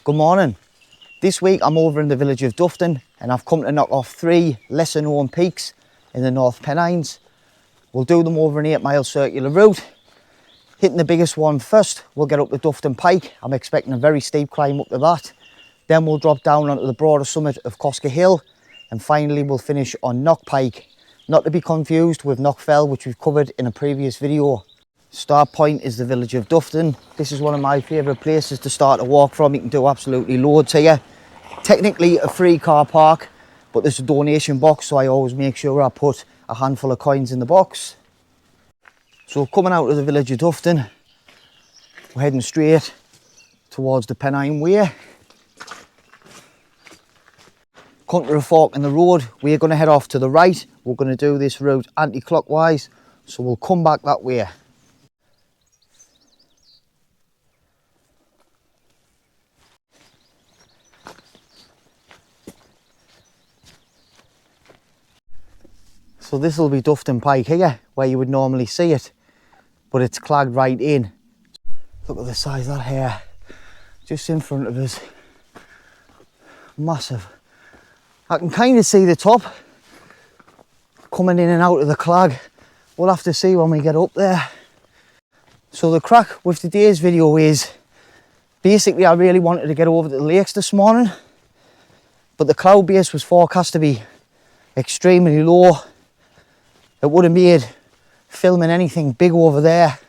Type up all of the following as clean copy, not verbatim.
Good morning. This week I'm over in the village of Dufton and I've come to knock off 3 lesser known peaks in the North Pennines. We'll do them over an 8-mile circular route. Hitting the biggest one first, we'll get up to Dufton Pike. I'm expecting a very steep climb up to that. Then we'll drop down onto the broader summit of Cosca Hill, and finally we'll finish on Knock Pike. Not to be confused with Knock Fell, which we've covered in a previous video. Start point is the village of Dufton. This is one of my favourite places to start a walk from. You can do absolutely loads here. Technically a free car park, but there's a donation box, so I always make sure I put a handful of coins in the box. So coming out of the village of Dufton, we're heading straight towards the Pennine way. Come to a fork in the road, we're going to head off to the right. We're going to do this route anti-clockwise, so we'll come back that way. So this will be Dufton Pike here, where you would normally see it, but it's clagged right in. Look at the size of that hair, just in front of us. Massive. I can kind of see the top coming in and out of the clag. We'll have to see when we get up there. So the crack with today's video is, basically I really wanted to get over to the lakes this morning, but the cloud base was forecast to be extremely low. It would have made filming anything big over there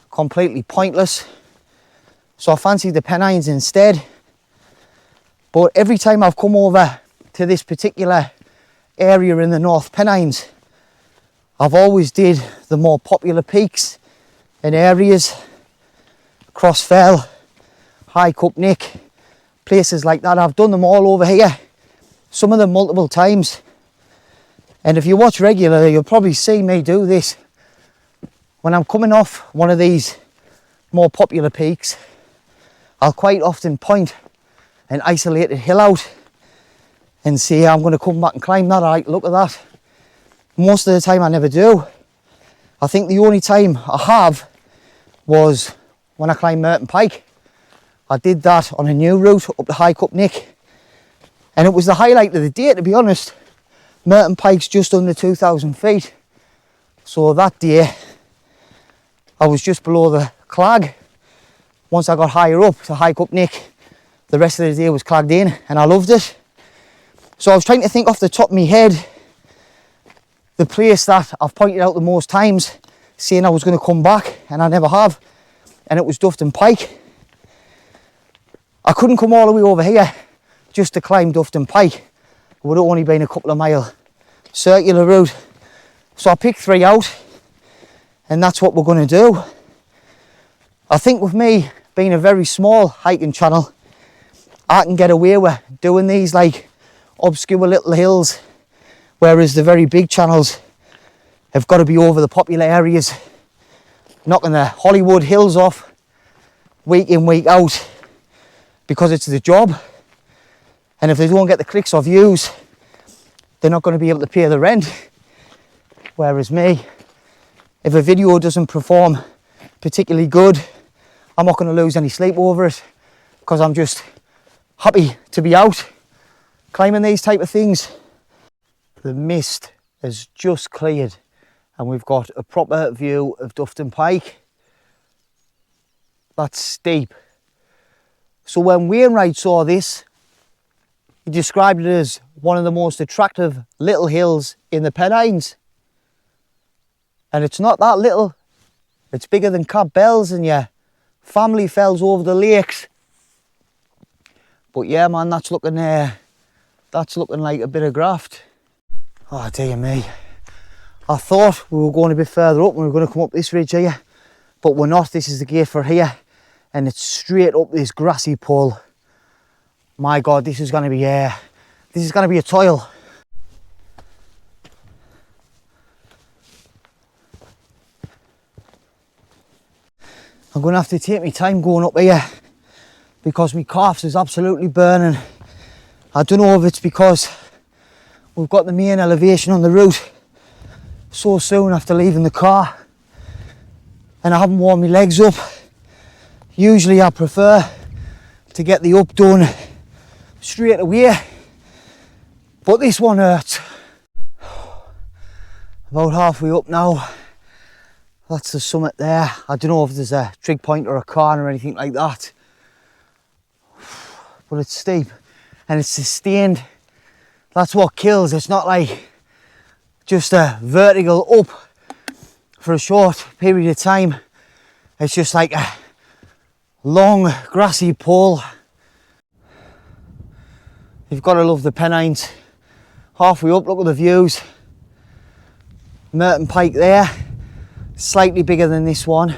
completely pointless. So I fancied the Pennines instead. But every time I've come over to this particular area in the North Pennines, I've always did the more popular peaks and areas. Crossfell, High Cup Nick, places like that. I've done them all over here, some of them multiple times. And if you watch regularly, you'll probably see me do this. When I'm coming off one of these more popular peaks, I'll quite often point an isolated hill out and say, I'm going to come back and climb that. All right, look at that. Most of the time I never do. I think the only time I have was when I climbed North Pike. I did that on a new route up the High Cup Nick, and it was the highlight of the day, to be honest. North Pike's just under 2,000 feet. So that day, I was just below the clag. Once I got higher up to High Cup Nick, the rest of the day was clagged in and I loved it. So I was trying to think off the top of my head, the place that I've pointed out the most times, saying I was going to come back, and I never have. And it was Dufton Pike. I couldn't come all the way over here just to climb Dufton Pike. It would have only been a couple of mile circular route. So I picked 3 out, and that's what we're going to do. I think with me being a very small hiking channel, I can get away with doing these like obscure little hills, whereas the very big channels have got to be over the popular areas, knocking the Hollywood hills off week in, week out, because it's the job. And if they don't get the clicks or views, they're not going to be able to pay the rent. Whereas me, if a video doesn't perform particularly good, I'm not going to lose any sleep over it, because I'm just happy to be out climbing these type of things. The mist has just cleared and we've got a proper view of Dufton Pike. That's steep. So when Wainwright saw this, he described it as one of the most attractive little hills in the Pennines. And it's not that little. It's bigger than Cab Bells and your family fells over the lakes. But yeah, man, that's looking like a bit of graft. Oh dear me. I thought we were going a bit further up and we were going to come up this ridge here, but we're not. This is the gate for here, and it's straight up this grassy pull. My God, this is going to be a toil. I'm going to have to take my time going up here because my calves is absolutely burning. I don't know if it's because we've got the main elevation on the route so soon after leaving the car and I haven't warmed my legs up. Usually I prefer to get the up done straight away, but this one hurts. About halfway up now. That's the summit there. I don't know if there's a trig point or a cairn or anything like that, but it's steep and it's sustained. That's what kills. It's not like just a vertical up for a short period of time. It's just like a long grassy pole. You've got to love the Pennines. Halfway up, look at the views. North Pike there, slightly bigger than this one,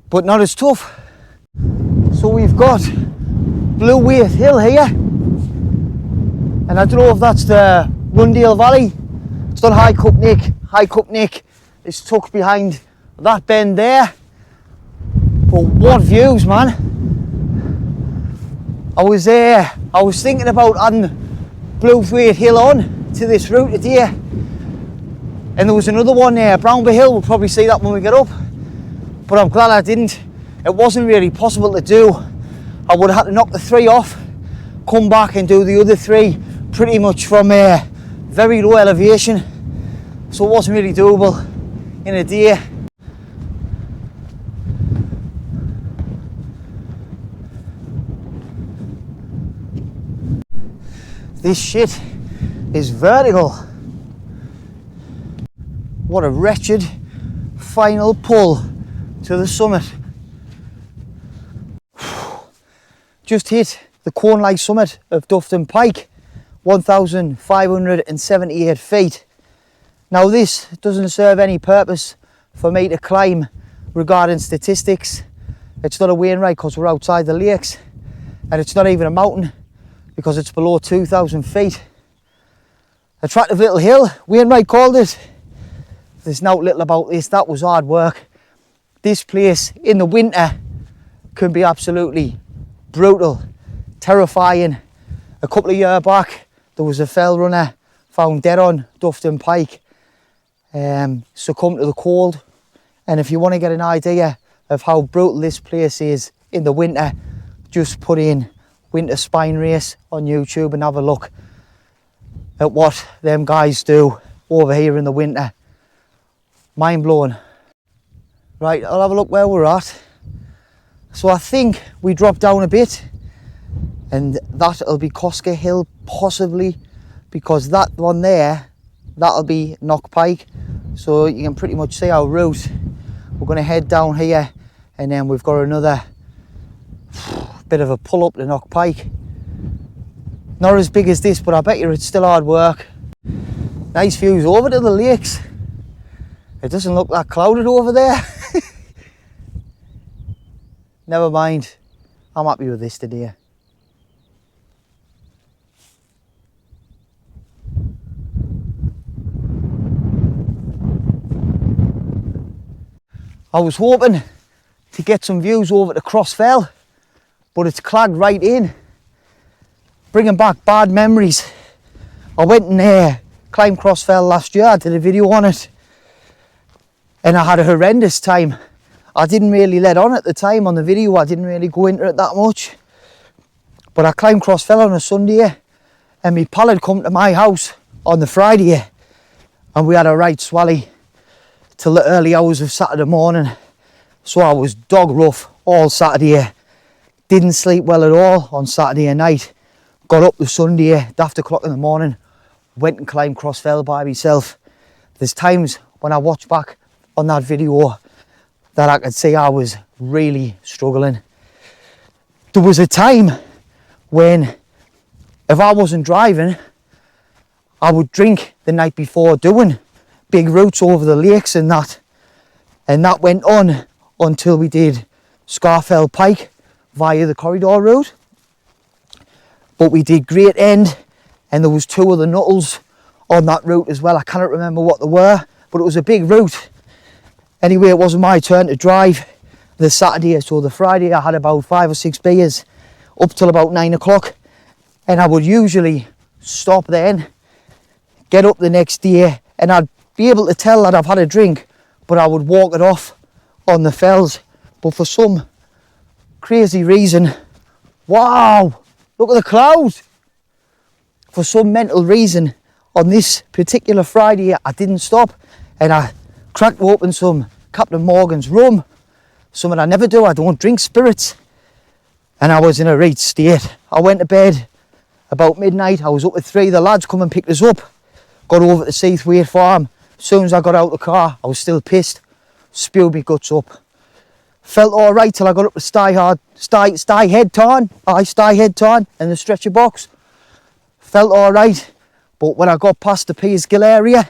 but not as tough. So we've got Blue Hill here, and I don't know if that's the Rundale Valley. It's not High Cup Nick. High Cup Nick is tucked behind that bend there. But what views, man. I was thinking about adding Blue Hill on to this route today, and there was another one there, Brownby Hill. We'll probably see that when we get up, but I'm glad I didn't. It wasn't really possible to do. I would have had to knock the 3 off, come back and do the other 3 pretty much from a very low elevation, so it wasn't really doable in a day. This shit is vertical. What a wretched final pull to the summit. Just hit the cone-like summit of Dufton Pike, 1,578 feet. Now this doesn't serve any purpose for me to climb regarding statistics. It's not a Wainwright because we're outside the lakes, and it's not even a mountain because it's below 2,000 feet. Attractive little hill, Wainwright called it. There's no little about this. That was hard work. This place in the winter can be absolutely brutal, terrifying. A couple of years back there was a fell runner found dead on Dufton Pike, succumbed to the cold. And if you want to get an idea of how brutal this place is in the winter, just put in winter spine race on YouTube and have a look at what them guys do over here in the winter. Mind blowing. Right, I'll have a look where we're at. So I think we drop down a bit, and that'll be Cosca Hill possibly, because that one there, that'll be Knock Pike. So you can pretty much see our route. We're going to head down here, and then we've got another bit of a pull up to Knock Pike. Not as big as this, but I bet you it's still hard work. Nice views over to the lakes. It doesn't look that clouded over there. Never mind, I'm happy with this today. I was hoping to get some views over to Crossfell, but it's clagged right in, bringing back bad memories. I went and climbed Crossfell last year. I did a video on it, and I had a horrendous time. I didn't really let on at the time on the video. I didn't really go into it that much, but I climbed Crossfell on a Sunday, and my pal had come to my house on the Friday, and we had a right swally till the early hours of Saturday morning. So I was dog rough all Saturday. Didn't sleep well at all on Saturday night. Got up the Sunday, daft o'clock in the morning, went and climbed Crossfell by myself. There's times when I watch back on that video that I could see I was really struggling. There was a time when if I wasn't driving, I would drink the night before doing big routes over the lakes and that went on until we did Scarfell Pike via the corridor route. But we did Great End, and there was 2 other nuttles on that route as well. I cannot remember what they were, but it was a big route. Anyway, it wasn't my turn to drive the Saturday, so the Friday I had about 5 or 6 beers up till about 9 o'clock, and I would usually stop then, get up the next day, and I'd be able to tell that I've had a drink, but I would walk it off on the fells. But for some crazy reason, Wow, look at the clouds. For some mental reason, on this particular Friday, I didn't stop and I cracked open some Captain Morgan's rum. Something I never do. I don't drink spirits. And I was in a right state. I went to bed about midnight. I was up at 3. The lads come and picked us up. Got over to Seathwaite Farm. As soon as I got out of the car, I was still pissed. Spewed my guts up. Felt all right till I got up to Stye Head Tarn and the stretcher box. Felt all right, but when I got past the Pearsgill area,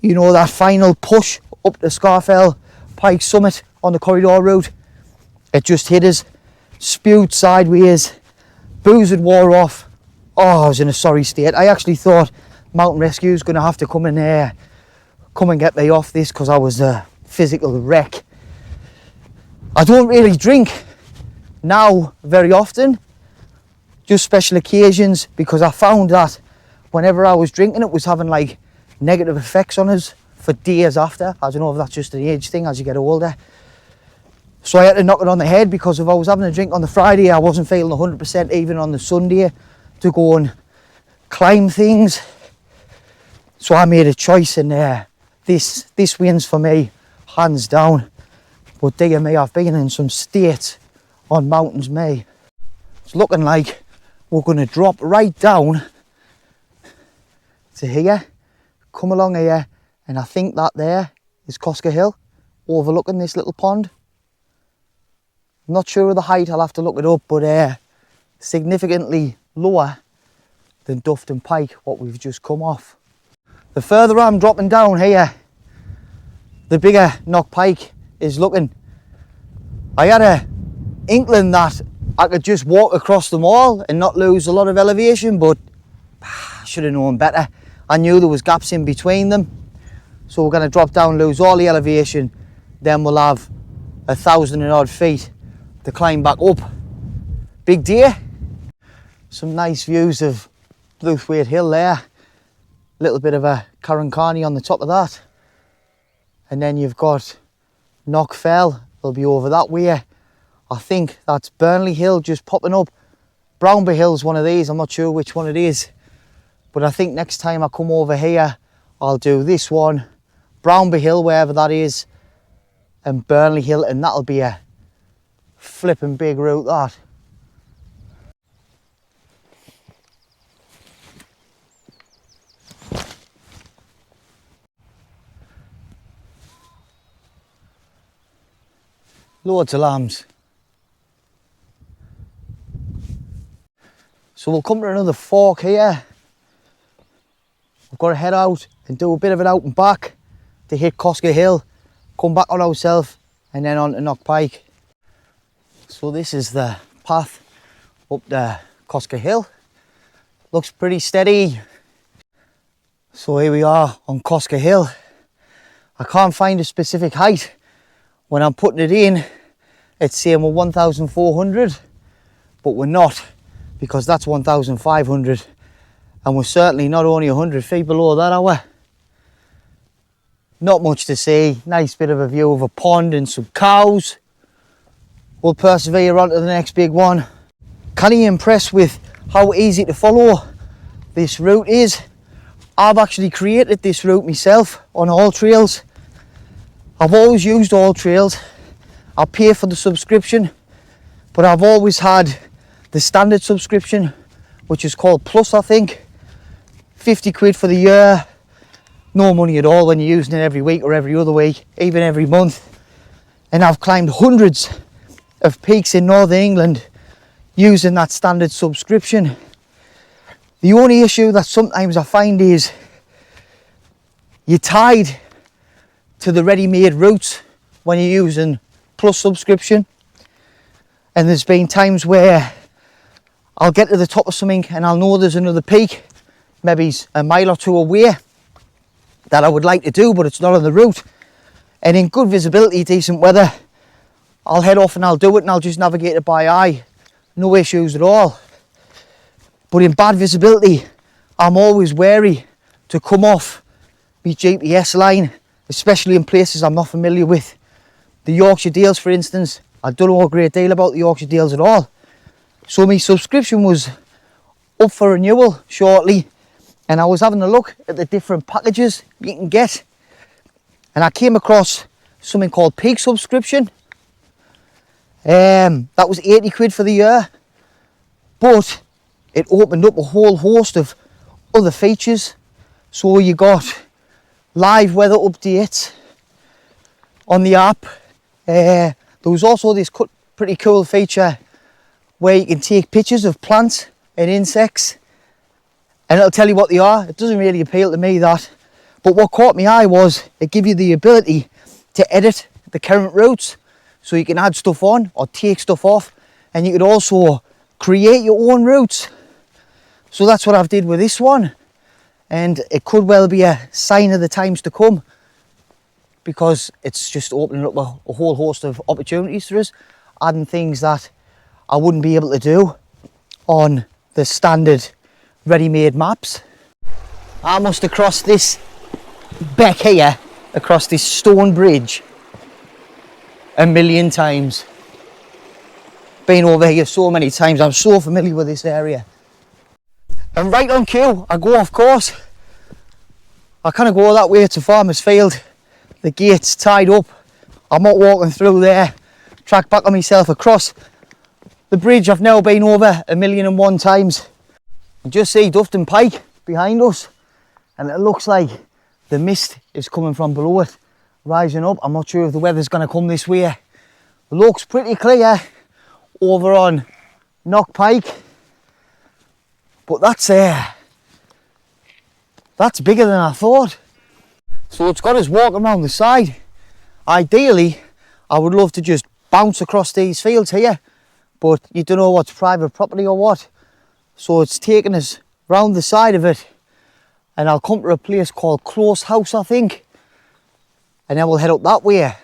you know, that final push up the Scarfell Pike summit on the corridor route, it just hit us, spewed sideways, booze had wore off. Oh, I was in a sorry state. I actually thought Mountain Rescue was going to have to come and get me off this because I was a physical wreck. I don't really drink now very often, just special occasions, because I found that whenever I was drinking it was having like negative effects on us for days after. I don't know if that's just an age thing as you get older. So I had to knock it on the head, because if I was having a drink on the Friday, I wasn't feeling 100% even on the Sunday to go and climb things. So I made a choice, and this wins for me, hands down. But dear me, I've been in some states on mountains, me. It's looking like we're going to drop right down to here, come along here, and I think that there is Cosca Hill, overlooking this little pond. I'm not sure of the height, I'll have to look it up, but significantly lower than Dufton Pike, what we've just come off. The further I'm dropping down here, the bigger Knock Pike is looking. I had a inkling that I could just walk across them all and not lose a lot of elevation, but I should have known better. I knew there was gaps in between them. So we're going to drop down, lose all the elevation, then we'll have 1,000 and odd feet to climb back up. Big day. Some nice views of Bluthwaite Hill there. A little bit of a Carrincani on the top of that. And then you've got Knock Fell, they'll be over that way. I think that's Burnley Hill just popping up. Brownby Hill's one of these, I'm not sure which one it is. But I think next time I come over here, I'll do this one, Brownby Hill, wherever that is, and Burnley Hill, and that'll be a flipping big route, that. Loads of lambs. So we'll come to another fork here. We've got to head out and do a bit of it out and back to hit Cosca Hill, come back on ourselves, and then on to Knock Pike. So this is the path up the Cosca Hill. Looks pretty steady. So here we are on Cosca Hill. I can't find a specific height. When I'm putting it in, it's saying we're 1,400, but we're not, because that's 1,500, and we're certainly not only 100 feet below that, are we? Not much to see. Nice bit of a view of a pond and some cows. We'll persevere on to the next big one. Can you impress with how easy to follow this route is? I've actually created this route myself on All Trails. I've always used All Trails. I pay for the subscription, but I've always had the standard subscription, which is called Plus, I think. 50 quid for the year. No money at all when you're using it every week or every other week, even every month. And I've climbed hundreds of peaks in Northern England using that standard subscription. The only issue that sometimes I find is you're tied to the ready-made routes when you're using Plus subscription, and there's been times where I'll get to the top of something and I'll know there's another peak, maybe a mile or two away, that I would like to do, but it's not on the route, and in good visibility, decent weather, I'll head off and I'll do it, and I'll just navigate it by eye, no issues at all. But in bad visibility, I'm always wary to come off my GPS line, especially in places I'm not familiar with. The Yorkshire Dales, for instance, I don't know a great deal about the Yorkshire Dales at all. So my subscription was up for renewal shortly, and I was having a look at the different packages you can get, and I came across something called Peak subscription. That was 80 quid for the year, but it opened up a whole host of other features. So you got live weather updates on the app. There was also this pretty cool feature where you can take pictures of plants and insects and it'll tell you what they are. It doesn't really appeal to me, that, but what caught my eye was it gives you the ability to edit the current routes, so you can add stuff on or take stuff off, and you could also create your own routes. So that's what I've did with this one, and it could well be a sign of the times to come, because it's just opening up a whole host of opportunities for us, adding things that I wouldn't be able to do on the standard ready-made maps. I must have crossed this beck here, across this stone bridge, a million times. Been over here so many times, I'm so familiar with this area. And right on cue, I go off course. I kind of go that way to Farmer's Field. The gate's tied up. I'm not walking through there. Track back on myself across the bridge I've now been over 1,000,001 times. You just see Dufton Pike behind us, and it looks like the mist is coming from below it, rising up. I'm not sure if the weather's going to come this way. It looks pretty clear over on Knock Pike, but that's bigger than I thought. So it's got us walking around the side. Ideally, I would love to just bounce across these fields here, but you don't know what's private property or what. So it's taking us round the side of it, and I'll come to a place called Close House, I think, and then we'll head up that way.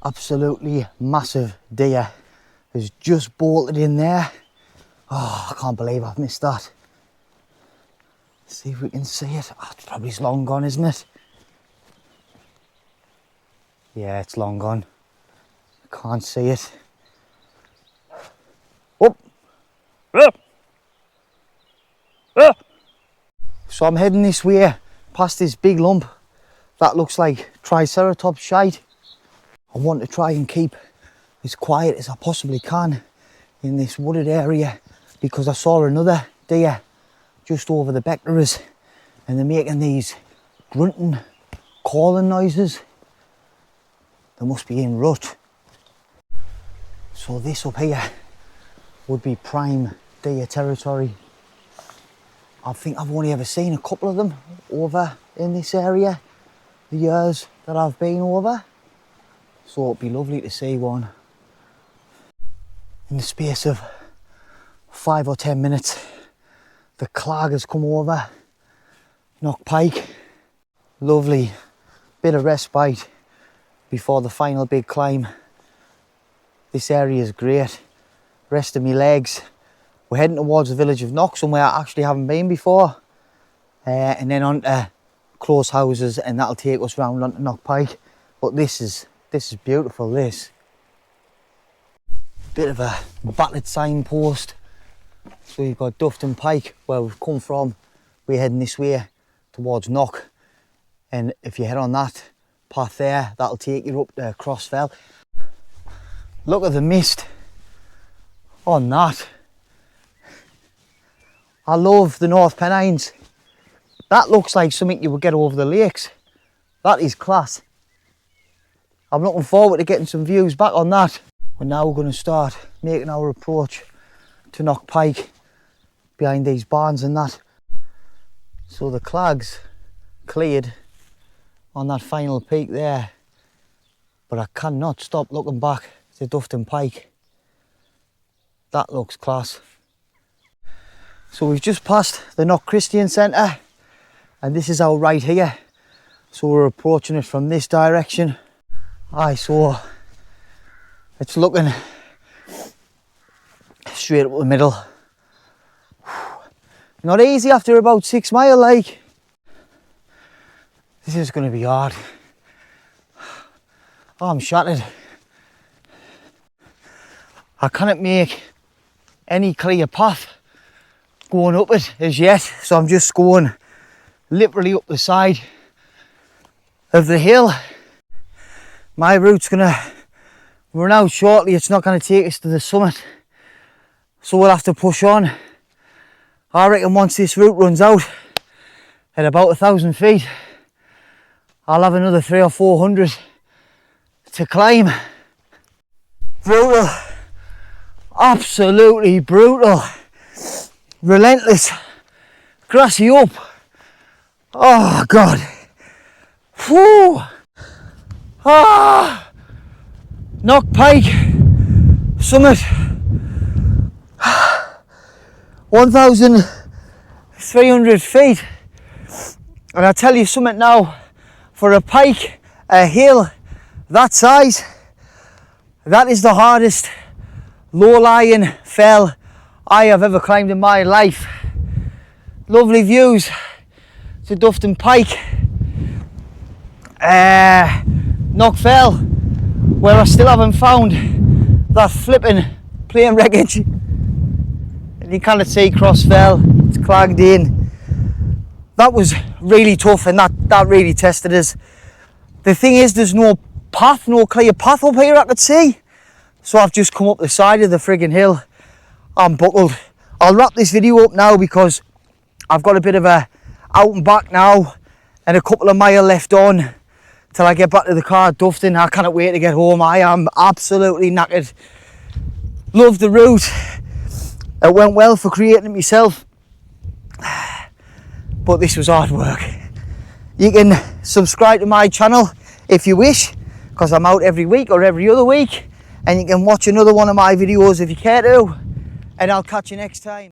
Absolutely massive deer has just bolted in there. Oh, I can't believe I've missed that. Let's see if we can see it. Oh, it's probably long gone, isn't it? Yeah, it's long gone. Can't see it. Oh! So I'm heading this way past this big lump that looks like Triceratops shite. I want to try and keep as quiet as I possibly can in this wooded area, because I saw another deer just over the beck to us, and they're making these grunting, calling noises. They must be in rut. So this up here would be prime deer territory. I think I've only ever seen a couple of them over in this area the years that I've been over. So it'd be lovely to see one. In the space of 5 or 10 minutes, the clag has come over Knock Pike. Lovely bit of respite before the final big climb. This area is great. Resting my legs. We're heading towards the village of Knock, somewhere I actually haven't been before, and then on to Close Houses, and that'll take us round onto Knock Pike. But this is beautiful. This bit of a battered signpost. So you've got Dufton Pike, where we've come from. We're heading this way towards Knock, and if you head on that path there, that'll take you up to Crossfell. Look at the mist on that. I love the North Pennines. That looks like something you would get over the lakes. That is class. I'm looking forward to getting some views back on that. We're now going to start making our approach to Knock Pike behind these barns and that. So the clag's cleared on that final peak there, but I cannot stop looking back to Dufton Pike. That looks class. So we've just passed the Knock Christian Centre, and this is our right here. So we're approaching it from this direction. Aye, so it's looking straight up the middle. Not easy after about 6 miles, like. This is going to be hard. Oh, I'm shattered. I cannot make any clear path going up it as yet, so I'm just going literally up the side of the hill. My route's gonna run out shortly. It's not gonna take us to the summit, so we'll have to push on. I reckon once this route runs out at about 1,000 feet, I'll have another 300 or 400 to climb. Brutal, absolutely brutal, relentless, grassy up. Oh God, whew. Ah, Knock Pike summit, 1,300 feet, and I tell you something now, for a pike, a hill that size, that is the hardest low-lying fell I have ever climbed in my life. Lovely views to Dufton Pike, Knock Fell, where I still haven't found that flipping plane wreckage. And you can't see Cross Fell, it's clagged in. That was really tough, and that really tested us. The thing is, there's no path, no clear path up here I could see. So I've just come up the side of the friggin' hill. I'm buckled. I'll wrap this video up now because I've got a bit of a out and back now and a couple of miles left on till I get back to the car at Dufton. I cannot wait to get home. I am absolutely knackered. Love the route. It went well for creating it myself, but this was hard work. You can subscribe to my channel if you wish, because I'm out every week or every other week, and you can watch another one of my videos if you care to, and I'll catch you next time.